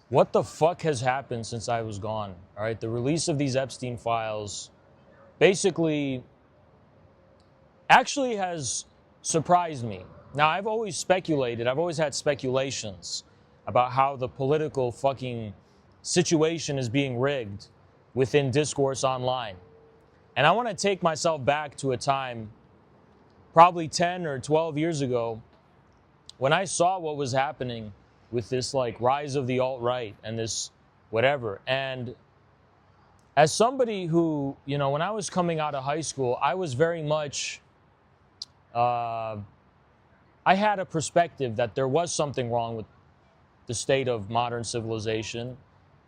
What the fuck has happened since I was gone? All right, the release of these Epstein files basically actually has surprised me. Now, I've always speculated, I've always had speculations about how the political fucking situation is being rigged within discourse online. And I want to take myself back to a time, probably 10 or 12 years ago, when I saw what was happening with this like rise of the alt-right and this whatever. And as somebody who, you know, when I was coming out of high school, I was very much, I had a perspective that there was something wrong with the state of modern civilization.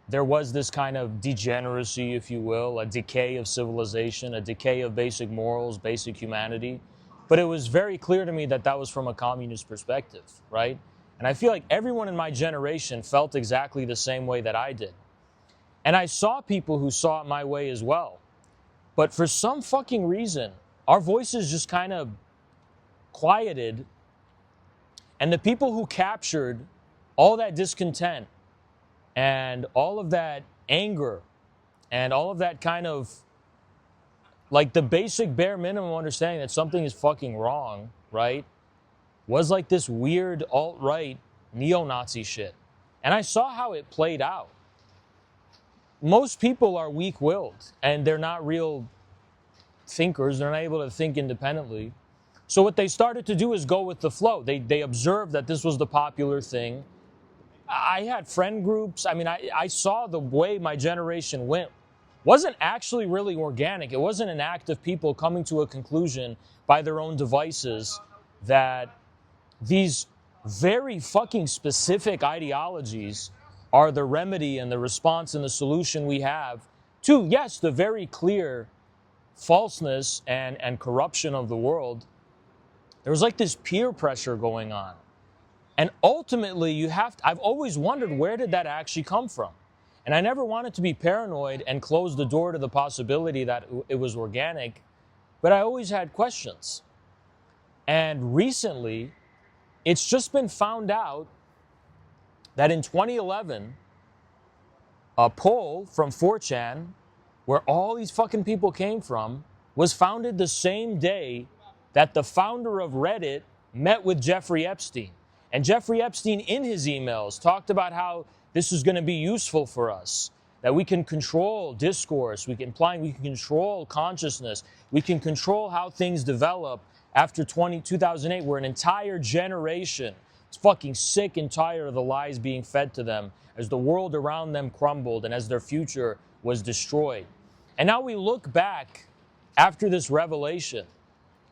There was this kind of degeneracy, if you will, a decay of civilization, a decay of basic morals, basic humanity. But it was very clear to me that that was from a communist perspective, right? And I feel like everyone in my generation felt exactly the same way that I did. And I saw people who saw it my way as well. But for some fucking reason, our voices just kind of quieted. And the people who captured all that discontent and all of that anger and all of that kind of like the basic bare minimum understanding that something is fucking wrong, right, was like this weird alt-right neo-Nazi shit. And I saw how it played out. Most people are weak-willed and they're not real thinkers. They're not able to think independently. So what they started to do is go with the flow. They observed that this was the popular thing. I had friend groups. I mean, I saw the way my generation went wasn't actually really organic. It wasn't an act of people coming to a conclusion by their own devices that these very fucking specific ideologies are the remedy and the response and the solution we have to, yes, the very clear falseness and corruption of the world. There was like this peer pressure going on. And ultimately, I've always wondered, where did that actually come from? And I never wanted to be paranoid and close the door to the possibility that it was organic, but I always had questions. And recently, it's just been found out that in 2011, a poll from 4chan, where all these fucking people came from, was founded the same day that the founder of Reddit met with Jeffrey Epstein. And Jeffrey Epstein, in his emails, talked about how this is going to be useful for us, that we can control discourse, we can control consciousness, we can control how things develop after 2008, where an entire generation is fucking sick and tired of the lies being fed to them as the world around them crumbled and as their future was destroyed. And now we look back after this revelation,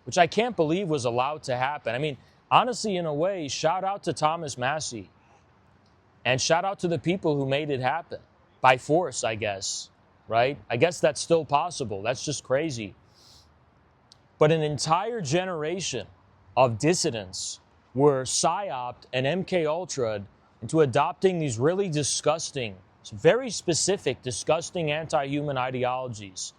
which I can't believe was allowed to happen. I mean, honestly, in a way, shout out to Thomas Massie. And shout out to the people who made it happen. By force, I guess. Right? I guess that's still possible. That's just crazy. But an entire generation of dissidents were psyoped and MK Ultra'd into adopting these really disgusting, very specific, disgusting anti-human ideologies.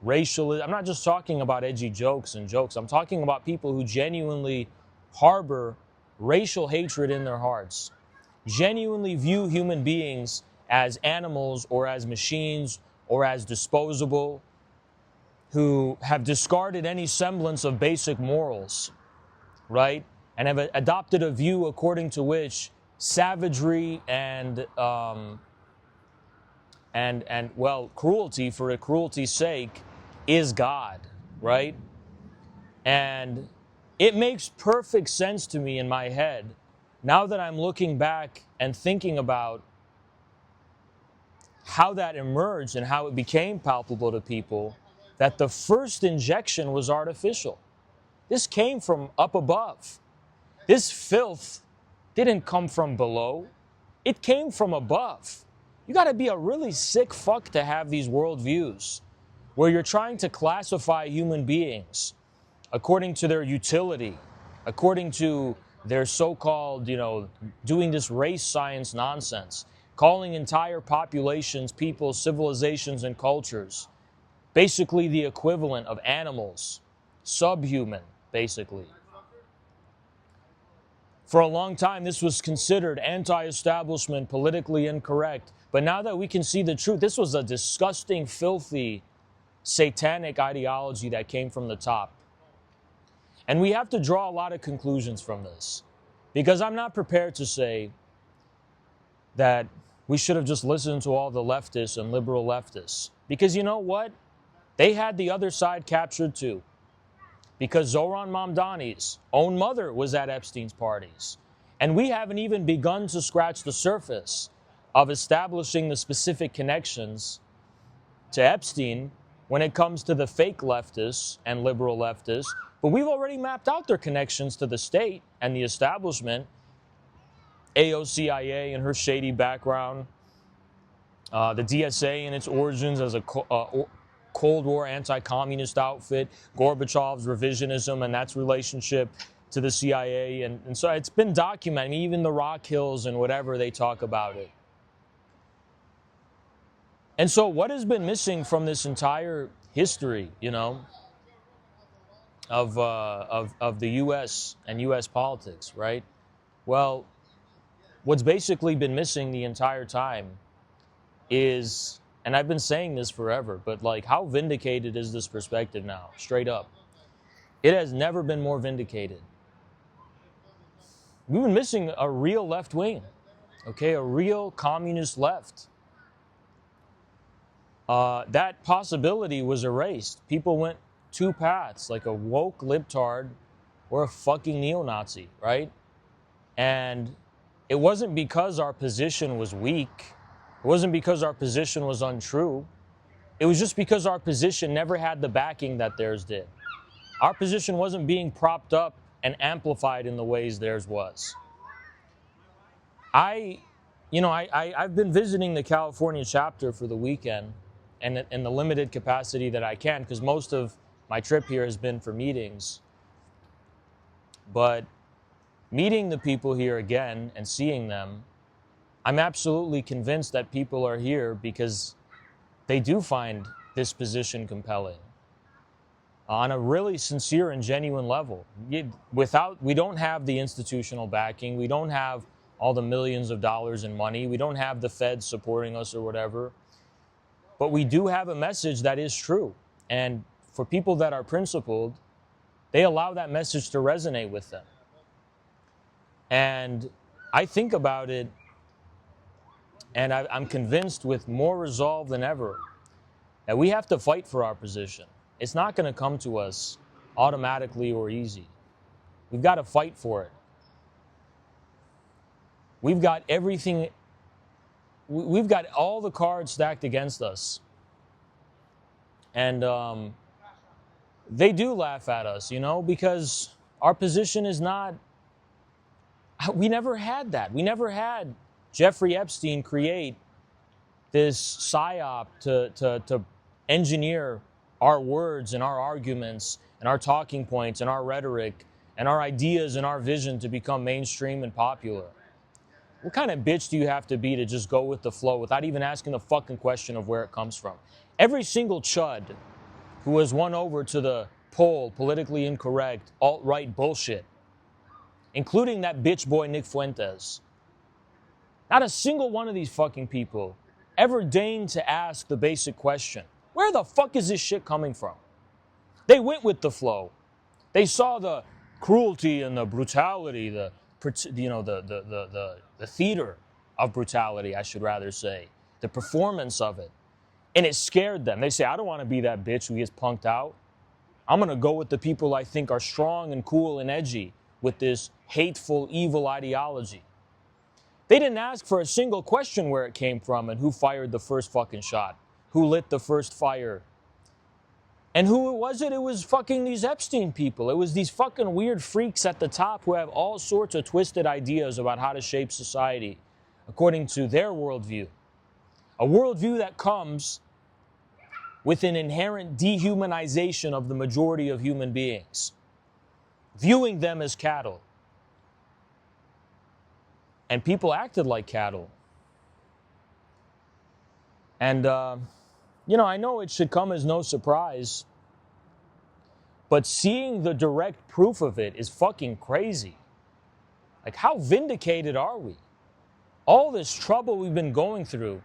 Racialism. I'm not just talking about edgy jokes. I'm talking about people who genuinely harbor racial hatred in their hearts, genuinely view human beings as animals or as machines or as disposable, who have discarded any semblance of basic morals, right? And have adopted a view according to which savagery and cruelty for cruelty's sake is God, right? And it makes perfect sense to me in my head, now that I'm looking back and thinking about how that emerged and how it became palpable to people, that the first injection was artificial. This came from up above. This filth didn't come from below. It came from above. You got to be a really sick fuck to have these worldviews where you're trying to classify human beings according to their utility, according to their so-called, doing this race science nonsense, calling entire populations, people, civilizations, and cultures basically the equivalent of animals, subhuman, basically. For a long time, this was considered anti-establishment, politically incorrect. But now that we can see the truth, this was a disgusting, filthy, satanic ideology that came from the top. And we have to draw a lot of conclusions from this. Because I'm not prepared to say that we should have just listened to all the leftists and liberal leftists. Because you know what? They had the other side captured too. Because Zohran Mamdani's own mother was at Epstein's parties. And we haven't even begun to scratch the surface of establishing the specific connections to Epstein when it comes to the fake leftists and liberal leftists. But we've already mapped out their connections to the state and the establishment. AOCIA and her shady background. The DSA and its origins as a Cold War anti-communist outfit. Gorbachev's revisionism and that's relationship to the CIA. And so it's been documented. I mean, even the Rock Hills and whatever, they talk about it. And so what has been missing from this entire history, you know, of the U.S. and U.S. politics, right? Well, what's basically been missing the entire time is, and I've been saying this forever, but like, how vindicated is this perspective now? Straight up. It has never been more vindicated. We've been missing a real left wing, okay? A real communist left. That possibility was erased. People went two paths, like a woke libtard or a fucking neo-Nazi, right? And it wasn't because our position was weak. It wasn't because our position was untrue. It was just because our position never had the backing that theirs did. Our position wasn't being propped up and amplified in the ways theirs was. I've been visiting the California chapter for the weekend, and in the limited capacity that I can, because most of my trip here has been for meetings. But meeting the people here again and seeing them, I'm absolutely convinced that people are here because they do find this position compelling on a really sincere and genuine level. We don't have the institutional backing. We don't have all the millions of dollars in money. We don't have the Fed supporting us or whatever. But we do have a message that is true. And for people that are principled, they allow that message to resonate with them. And I think about it, and I'm convinced with more resolve than ever that we have to fight for our position. It's not going to come to us automatically or easy. We've got to fight for it. We've got everything, we've got all the cards stacked against us. And they do laugh at us, you know, because our position is not, we never had that. We never had Jeffrey Epstein create this psyop to engineer our words and our arguments and our talking points and our rhetoric and our ideas and our vision to become mainstream and popular. What kind of bitch do you have to be to just go with the flow without even asking the fucking question of where it comes from? Every single chud who has won over to the politically incorrect, alt-right bullshit, including that bitch boy Nick Fuentes, not a single one of these fucking people ever deigned to ask the basic question, where the fuck is this shit coming from? They went with the flow. They saw the cruelty and the brutality, the theater of brutality, I should rather say, the performance of it. And it scared them. They say, I don't want to be that bitch who gets punked out. I'm going to go with the people I think are strong and cool and edgy with this hateful, evil ideology. They didn't ask for a single question where it came from and who fired the first fucking shot, who lit the first fire. And who was it? It was fucking these Epstein people. It was these fucking weird freaks at the top who have all sorts of twisted ideas about how to shape society according to their worldview. A worldview that comes with an inherent dehumanization of the majority of human beings, viewing them as cattle. And people acted like cattle. And, I know it should come as no surprise, but seeing the direct proof of it is fucking crazy. Like, how vindicated are we? All this trouble we've been going through,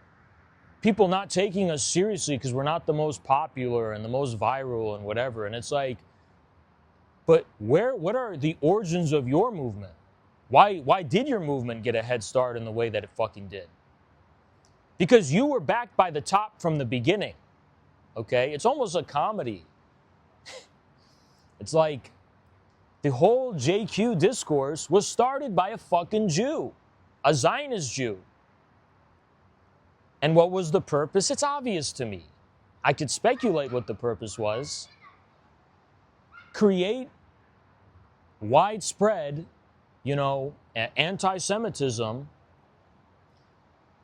people not taking us seriously because we're not the most popular and the most viral and whatever. And it's like, but what are the origins of your movement? Why did your movement get a head start in the way that it fucking did? Because you were backed by the top from the beginning, okay? It's almost a comedy. It's like the whole JQ discourse was started by a fucking Jew, a Zionist Jew. And what was the purpose? It's obvious to me. I could speculate what the purpose was. Create widespread, anti-Semitism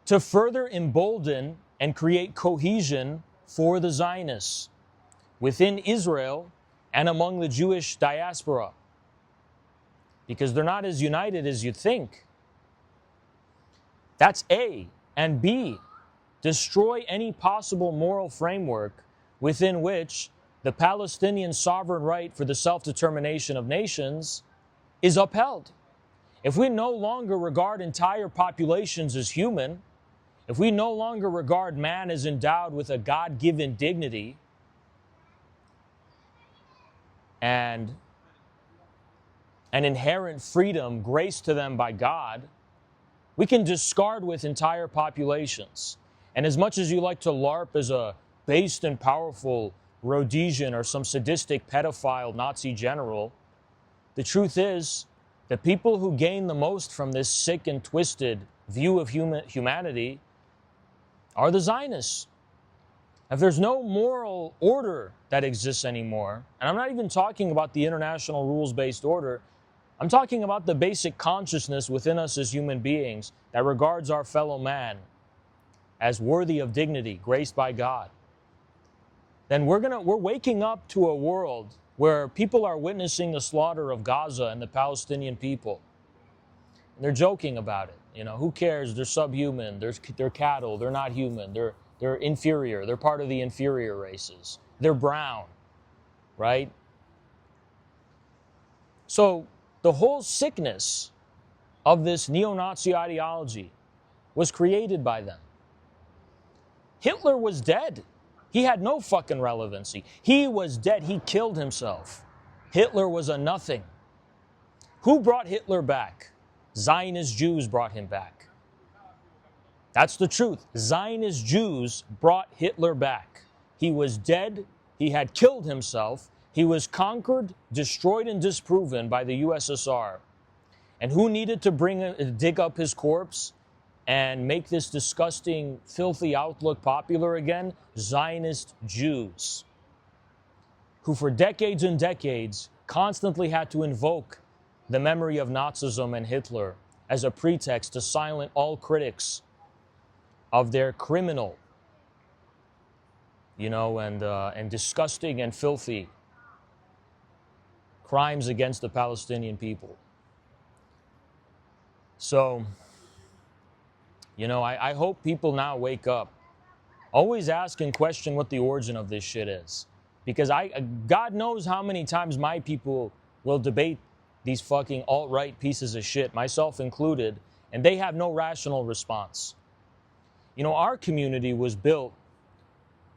to further embolden and create cohesion for the Zionists within Israel and among the Jewish diaspora. Because they're not as united as you think. That's A. And B, destroy any possible moral framework within which the Palestinian sovereign right for the self-determination of nations is upheld. If we no longer regard entire populations as human, if we no longer regard man as endowed with a God-given dignity and an inherent freedom graced to them by God, we can discard with entire populations. And as much as you like to LARP as a based and powerful Rhodesian or some sadistic pedophile Nazi general, the truth is the people who gain the most from this sick and twisted view of humanity are the Zionists. If there's no moral order that exists anymore, and I'm not even talking about the international rules-based order, I'm talking about the basic consciousness within us as human beings that regards our fellow man as worthy of dignity, graced by God, then we're waking up to a world where people are witnessing the slaughter of Gaza and the Palestinian people. And they're joking about it. Who cares? They're subhuman. They're cattle. They're not human. They're inferior. They're part of the inferior races. They're brown, right? So the whole sickness of this neo-Nazi ideology was created by them. Hitler was dead. He had no fucking relevancy. He was dead. He killed himself. Hitler was a nothing. Who brought Hitler back? Zionist Jews brought him back. That's the truth. Zionist Jews brought Hitler back. He was dead. He had killed himself. He was conquered, destroyed, and disproven by the USSR. And who needed to dig up his corpse and make this disgusting, filthy outlook popular again? Zionist Jews, who for decades and decades constantly had to invoke the memory of Nazism and Hitler as a pretext to silence all critics of their criminal, and disgusting and filthy crimes against the Palestinian people. So, I hope people now wake up. Always ask and question what the origin of this shit is. Because God knows how many times my people will debate these fucking alt-right pieces of shit, myself included, and they have no rational response. Our community was built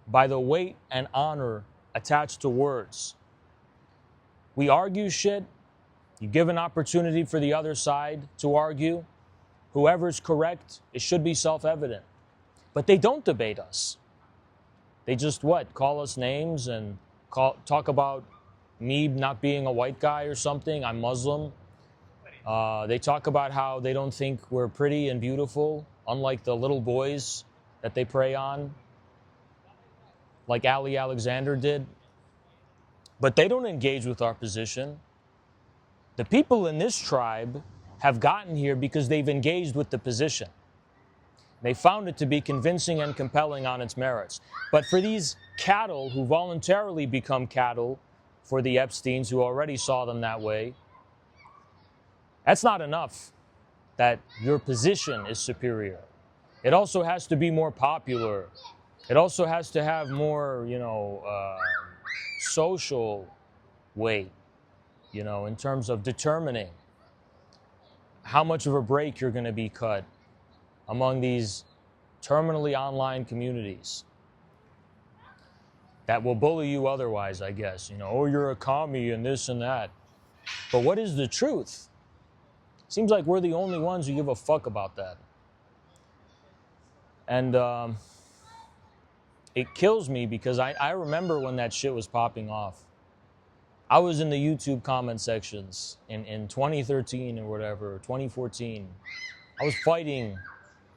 by the weight and honor attached to words. We argue shit. You give an opportunity for the other side to argue. Whoever's correct, it should be self-evident. But they don't debate us. They just call us names and talk about me not being a white guy or something. I'm Muslim. They talk about how they don't think we're pretty and beautiful, unlike the little boys that they prey on, like Ali Alexander did. But they don't engage with our position. The people in this tribe have gotten here because they've engaged with the position. They found it to be convincing and compelling on its merits. But for these cattle who voluntarily become cattle for the Epsteins who already saw them that way, that's not enough that your position is superior. It also has to be more popular. It also has to have more, social weight, in terms of determining how much of a break you're going to be cut among these terminally online communities that will bully you otherwise, I guess. You know, oh, you're a commie and this and that. But what is the truth? Seems like we're the only ones who give a fuck about that. And it kills me because I remember when that shit was popping off. I was in the YouTube comment sections in 2013 or whatever, or 2014. I was fighting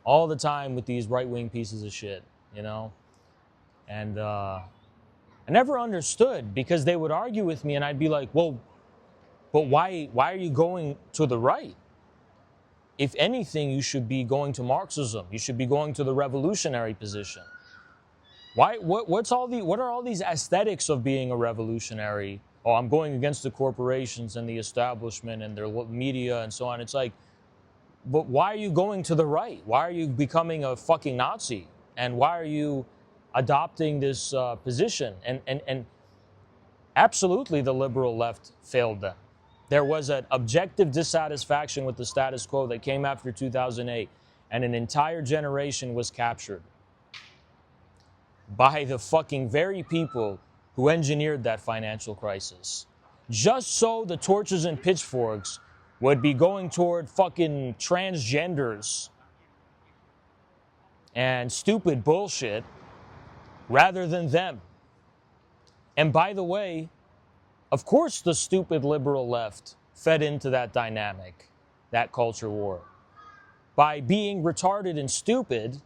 all the time with these right-wing pieces of shit, you know? And I never understood, because they would argue with me and I'd be like, well, but why are you going to the right? If anything, you should be going to Marxism. You should be going to the revolutionary position. What are all these aesthetics of being a revolutionary? Oh, I'm going against the corporations and the establishment and their media and so on. It's like, but why are you going to the right? Why are you becoming a fucking Nazi? And why are you adopting this position? And absolutely the liberal left failed them. There was an objective dissatisfaction with the status quo that came after 2008, and an entire generation was captured by the fucking very people who engineered that financial crisis. Just so the torches and pitchforks would be going toward fucking transgenders and stupid bullshit rather than them. And by the way, of course the stupid liberal left fed into that dynamic, that culture war. By being retarded and stupid,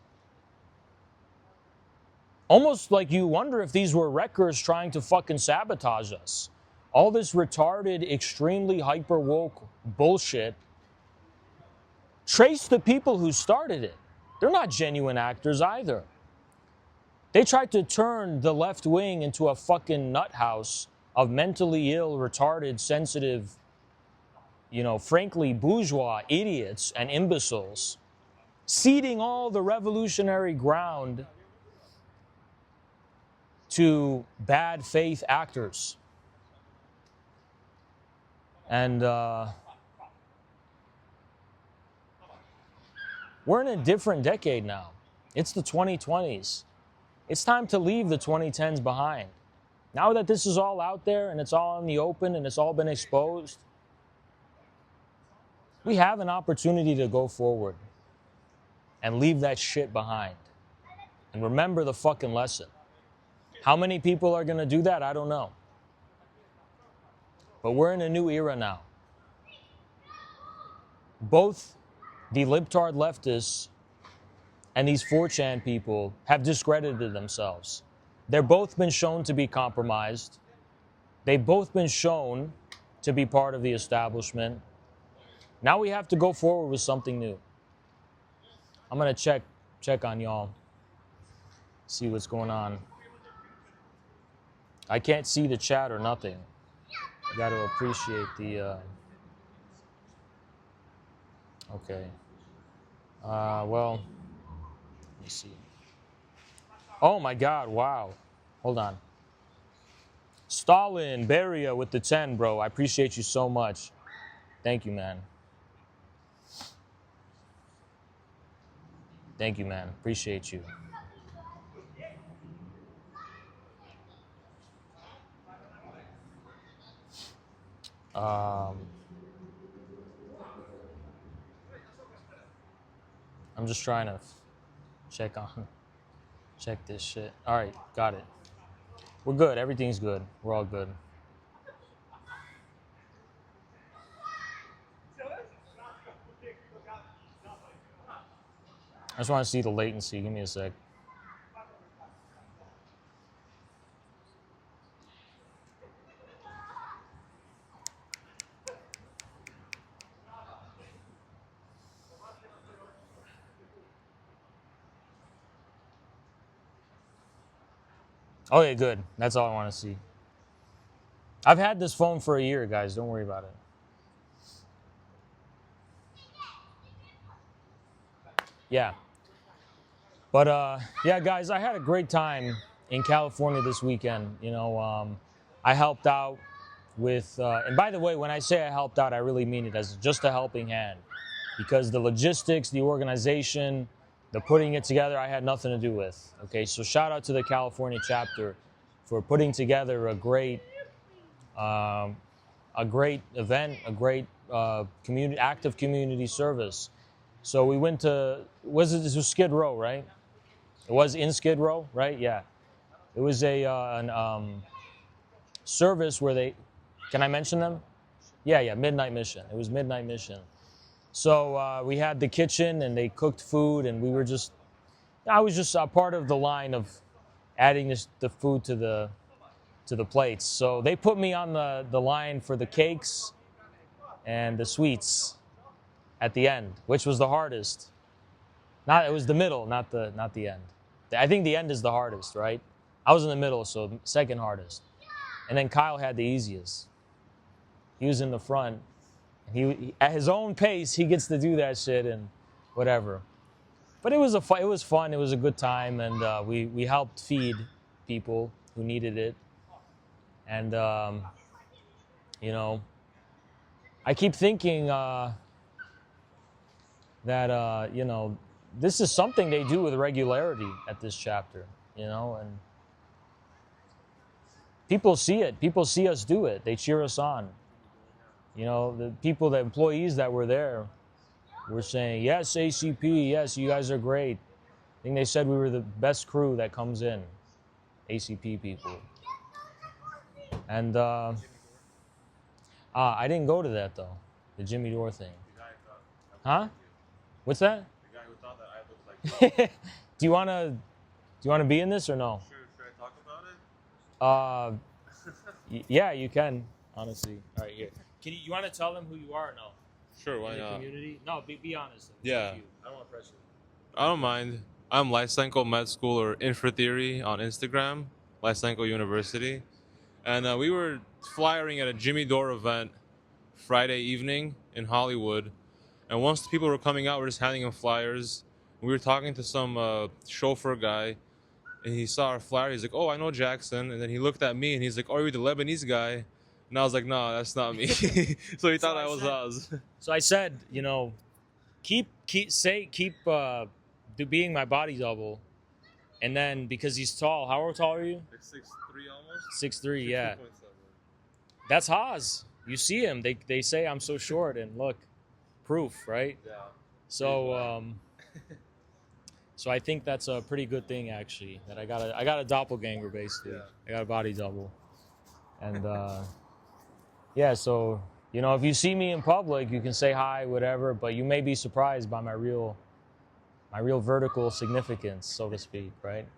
almost like you wonder if these were wreckers trying to fucking sabotage us. All this retarded, extremely hyper-woke bullshit. Trace the people who started it. They're not genuine actors either. They tried to turn the left wing into a fucking nut house of mentally ill, retarded, sensitive, you know, frankly, bourgeois idiots and imbeciles, ceding all the revolutionary ground to bad faith actors. And we're in a different decade now. It's the 2020s. It's time to leave the 2010s behind. Now that this is all out there and it's all in the open and it's all been exposed, we have an opportunity to go forward and leave that shit behind. And remember the fucking lesson. How many people are going to do that? I don't know. But we're in a new era now. Both the libtard leftists and these 4chan people have discredited themselves. They've both been shown to be compromised. They've both been shown to be part of the establishment. Now we have to go forward with something new. I'm going to check on y'all, see what's going on. I can't see the chat or nothing. You got to appreciate the... Okay. Well, let me see. Oh my God, wow. Hold on. Stalin, Beria with the 10, bro. I appreciate you so much. Thank you, man. Thank you, man. Appreciate you. I'm just trying to check this shit. All right, got it. We're good. Everything's good. We're all good. I just want to see the latency. Give me a sec. Okay, good. That's all I want to see. I've had this phone for a year, guys. Don't worry about it. Yeah. But, yeah, guys, I had a great time in California this weekend. You know, I helped out with, and by the way, when I say I helped out, I really mean it as just a helping hand. because the logistics, the organization, the putting it together, I had nothing to do with. Okay, so shout out to the California chapter for putting together a great event, a great active community service. So we went to, this was Skid Row, right? It was in Skid Row, right? Yeah. It was an service where they, can I mention them? Yeah, Midnight Mission. It was Midnight Mission. So we had the kitchen and they cooked food, and I was just a part of the line of adding the food to the plates. So they put me on the line for the cakes and the sweets at the end, which was the hardest. It was the middle, not the end. I think the end is the hardest, right? I was in the middle, so second hardest. And then Kyle had the easiest. He was in the front. He at his own pace, he gets to do that shit and whatever. But it was fun. It was a good time, and we helped feed people who needed it. And you know, I keep thinking that you know, this is something they do with regularity at this chapter. You know, and people see it. People see us do it. They cheer us on. You know, the employees that were there were saying, yes, ACP, yes, you guys are great. I think they said we were the best crew that comes in, ACP people. And I didn't go to that, though, the Jimmy Dore thing. Huh? What's that? The guy who thought that I looked like Do you wanna be in this or no? Should I talk about it? Yeah, you can, honestly. All right, here. You want to tell them who you are or no? Sure, why in the not? Community? No, be honest. Yeah. I don't want to pressure you. I don't mind. I'm Lysenko Med School or Infra Theory on Instagram, Lysenko University. And we were flyering at a Jimmy Dore event Friday evening in Hollywood. And once the people were coming out, we're just handing them flyers. We were talking to some chauffeur guy, and he saw our flyer. He's like, oh, I know Jackson. And then he looked at me, and he's like, oh, you're the Lebanese guy. And I was like, no, that's not me. So he thought I was Haz. So I said, you know, keep being my body double. And then, because he's tall, how tall are you? Like 6'3" almost? 6'3", yeah. 6'2.7. That's Haz. You see him. They say I'm so short, and look, proof, right? Yeah. So, so I think that's a pretty good thing, actually, that I got a doppelganger, basically. Yeah. I got a body double. And, yeah, so, you know, if you see me in public, you can say hi, whatever, but you may be surprised by my real vertical significance, so to speak, right?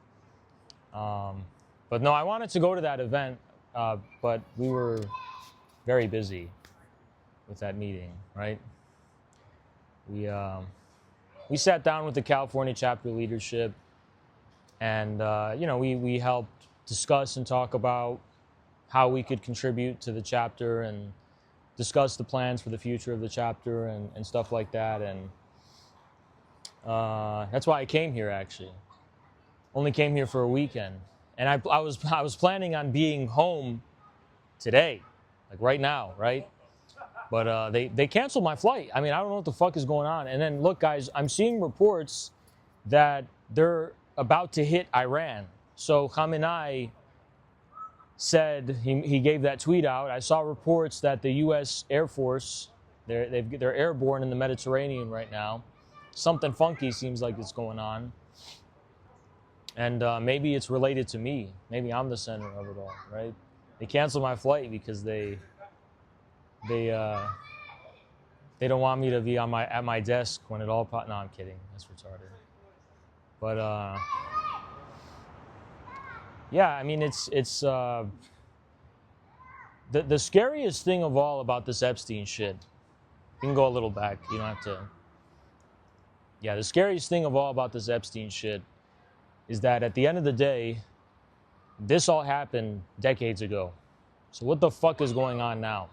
But no, I wanted to go to that event, but we were very busy with that meeting, right? We sat down with the California chapter leadership, and you know, we helped discuss and talk about how we could contribute to the chapter and discuss the plans for the future of the chapter and stuff like that. And that's why I came here, actually. Only came here for a weekend. And I was planning on being home today, like right now, right? But they canceled my flight. I mean, I don't know what the fuck is going on. And then, look, guys, I'm seeing reports that they're about to hit Iran. So Khamenei said, he gave that tweet out. I saw reports that the U.S. Air Force, they're airborne in the Mediterranean right now. Something funky seems like it's going on. And maybe it's related to me. Maybe I'm the center of it all, right? They canceled my flight because they don't want me to be at my desk when it all no, I'm kidding. That's retarded. But yeah, I mean, it's the scariest thing of all about this Epstein shit. You can go a little back. You don't have to. Yeah, the scariest thing of all about this Epstein shit is that at the end of the day, this all happened decades ago. So what the fuck is going on now?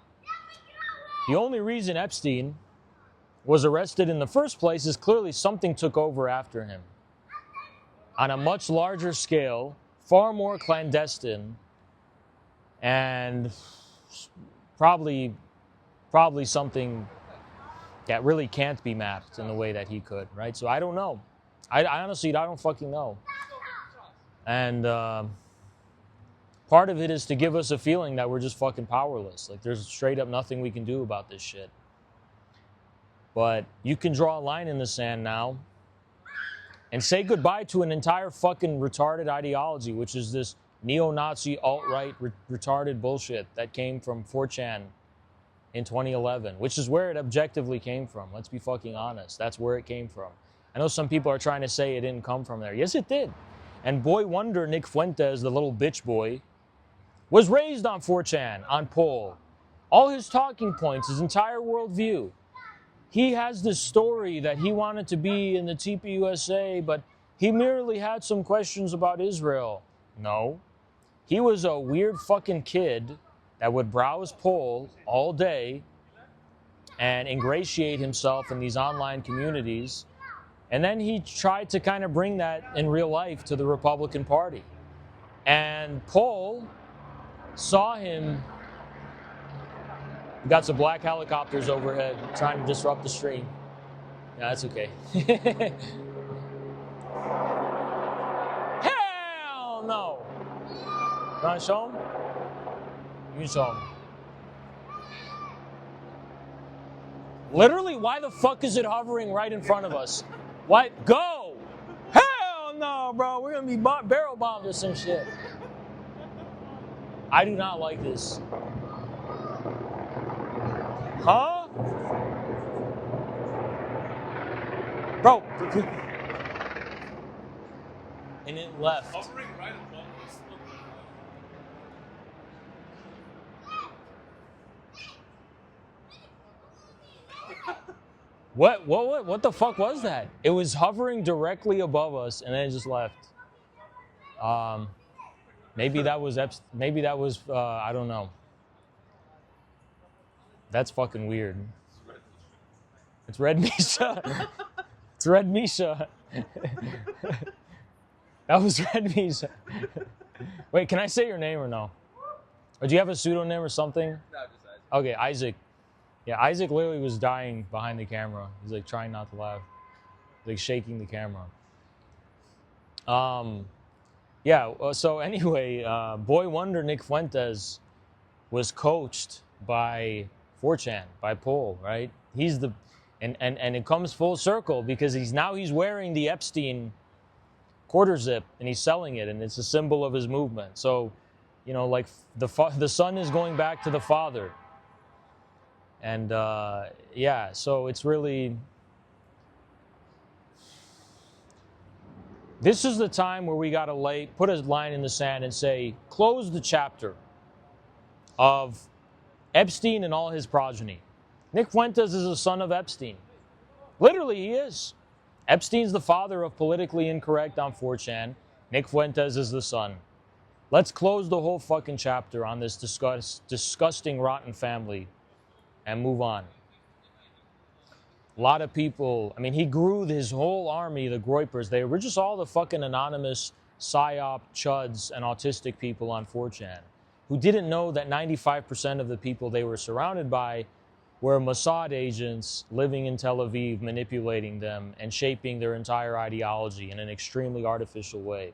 The only reason Epstein was arrested in the first place is clearly something took over after him. On a much larger scale, far more clandestine, and probably something that really can't be mapped in the way that he could, right? So I don't know. I honestly, I don't fucking know. And part of it is to give us a feeling that we're just fucking powerless. Like there's straight up nothing we can do about this shit. But you can draw a line in the sand now and say goodbye to an entire fucking retarded ideology, which is this neo-Nazi alt-right retarded bullshit that came from 4chan in 2011, which is where it objectively came from. Let's be fucking honest. That's where it came from. I know some people are trying to say it didn't come from there. Yes, it did. And boy wonder Nick Fuentes, the little bitch boy, was raised on 4chan, on Pol. All his talking points, his entire worldview. He has this story that he wanted to be in the TPUSA, but he merely had some questions about Israel. No. He was a weird fucking kid that would browse Pol all day and ingratiate himself in these online communities. And then he tried to kind of bring that in real life to the Republican Party. And Pol saw him. We got some black helicopters overhead trying to disrupt the stream. Yeah, that's okay. Hell no! You want to show him? You can show him. Literally, why the fuck is it hovering right in front of us? Why? Go! Hell no, bro. We're going to be barrel bombed or some shit. I do not like this. Huh? Bro. And it left. Hovering right above us. What the fuck was that? It was hovering directly above us and then it just left. Maybe that was I don't know. That's fucking weird. It's Red Misha. It's Red Misha. That was Red Misha. Wait, can I say your name or no? Or do you have a pseudonym or something? No, just Isaac. Okay, Isaac. Yeah, Isaac literally was dying behind the camera. He's like trying not to laugh. He's like shaking the camera. So anyway, boy wonder Nick Fuentes was coached by 4chan, by Pol, right? He's the, and it comes full circle because he's wearing the Epstein quarter zip and he's selling it and it's a symbol of his movement. So, you know, like the son is going back to the father. And yeah, so it's really, this is the time where we got to put a line in the sand and say, close the chapter of Epstein and all his progeny. Nick Fuentes is a son of Epstein. Literally, he is. Epstein's the father of politically incorrect on 4chan. Nick Fuentes is the son. Let's close the whole fucking chapter on this disgusting, rotten family and move on. A lot of people, I mean, he grew his whole army, the Groypers. They were just all the fucking anonymous psyop, chuds, and autistic people on 4chan who didn't know that 95% of the people they were surrounded by were Mossad agents living in Tel Aviv, manipulating them and shaping their entire ideology in an extremely artificial way.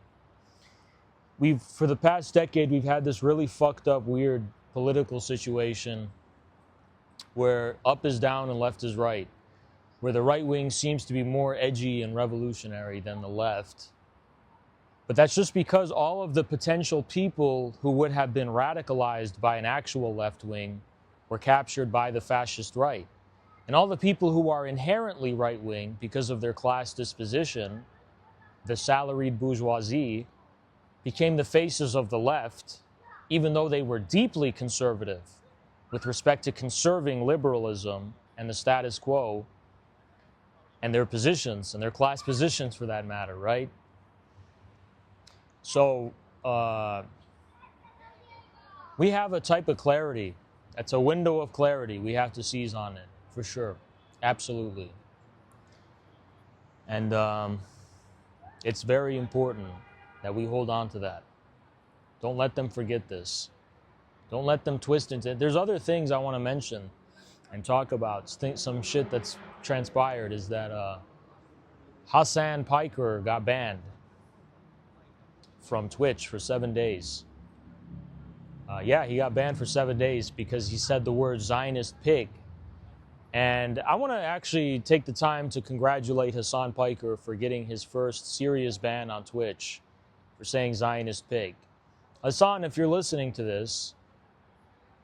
For the past decade, we've had this really fucked up, weird political situation where up is down and left is right, where the right wing seems to be more edgy and revolutionary than the left. But that's just because all of the potential people who would have been radicalized by an actual left wing were captured by the fascist right. And all the people who are inherently right wing because of their class disposition, the salaried bourgeoisie, became the faces of the left, even though they were deeply conservative with respect to conserving liberalism and the status quo and their positions, and their class positions for that matter, right? So we have a type of clarity. That's a window of clarity. We have to seize on it, for sure. Absolutely. And it's very important that we hold on to that. Don't let them forget this. Don't let them twist into it. There's other things I want to mention. and talk about some shit that's transpired is that Hassan Piker got banned from Twitch for 7 days. Yeah, he got banned for 7 days because he said the word Zionist pig. And I want to actually take the time to congratulate Hassan Piker for getting his first serious ban on Twitch for saying Zionist pig. Hassan, if you're listening to this,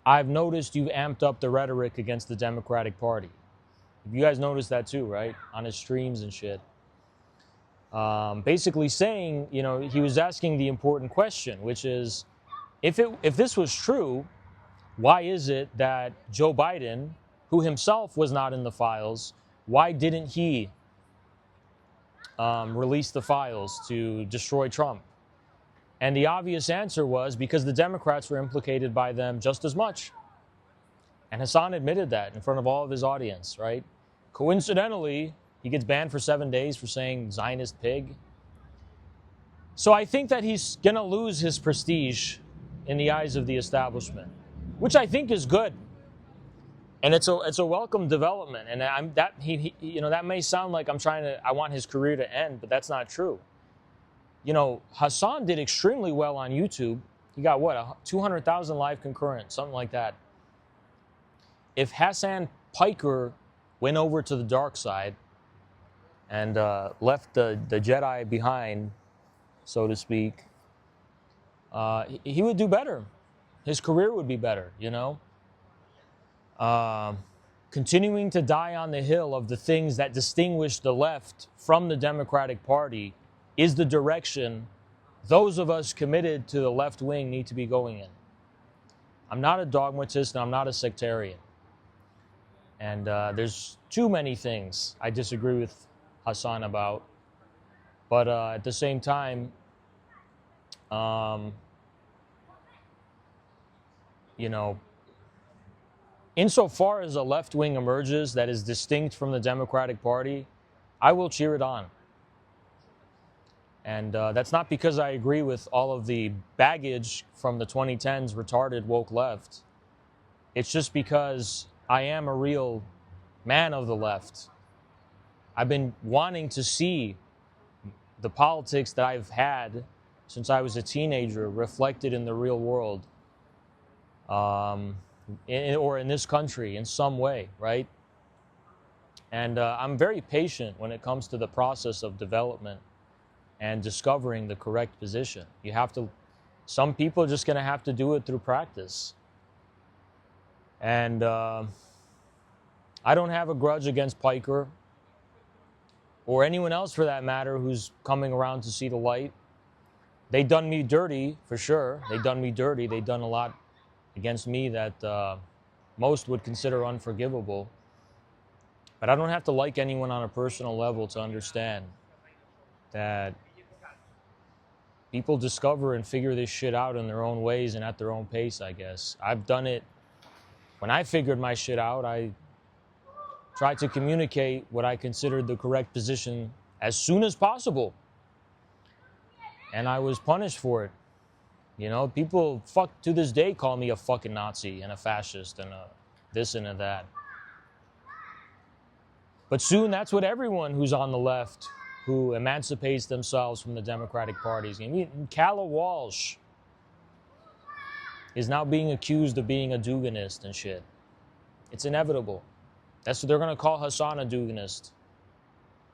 I've noticed you've amped up the rhetoric against the Democratic Party. You guys noticed that too, right? On his streams and shit. Basically saying, you know, he was asking the important question, which is, if this was true, why is it that Joe Biden, who himself was not in the files, why didn't he release the files to destroy Trump? And the obvious answer was because the Democrats were implicated by them just as much. And Hassan admitted that in front of all of his audience, right? Coincidentally, he gets banned for 7 days for saying Zionist pig. So I think that he's going to lose his prestige in the eyes of the establishment, which I think is good. And it's a welcome development. And that may sound like I want his career to end, but that's not true. You know, Hassan did extremely well on YouTube. He got what, 200,000 live concurrent, something like that. If Hassan Piker went over to the dark side and left the Jedi behind, so to speak, he would do better. His career would be better, you know? Continuing to die on the hill of the things that distinguish the left from the Democratic Party is the direction those of us committed to the left wing need to be going in. I'm not a dogmatist and I'm not a sectarian. And there's too many things I disagree with Hassan about. But at the same time, you know, insofar as a left wing emerges that is distinct from the Democratic Party, I will cheer it on. And that's not because I agree with all of the baggage from the 2010s retarded woke left. It's just because I am a real man of the left. I've been wanting to see the politics that I've had since I was a teenager reflected in the real world, or in this country in some way, right? And I'm very patient when it comes to the process of development and discovering the correct position. You have to, some people are just going to have to do it through practice. And I don't have a grudge against Piker or anyone else for that matter who's coming around to see the light. They done me dirty, for sure. They done me dirty. They done a lot against me that most would consider unforgivable. But I don't have to like anyone on a personal level to understand that people discover and figure this shit out in their own ways and at their own pace, I guess. I've done it. When I figured my shit out, I tried to communicate what I considered the correct position as soon as possible. And I was punished for it. You know, people to this day call me a fucking Nazi and a fascist and a this and a that. But soon that's what everyone who's on the left who emancipates themselves from the Democratic Party is going to be. Calla Walsh is now being accused of being a Duganist and shit. It's inevitable. That's what they're going to call Hassan a Duganist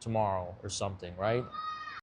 tomorrow or something, right?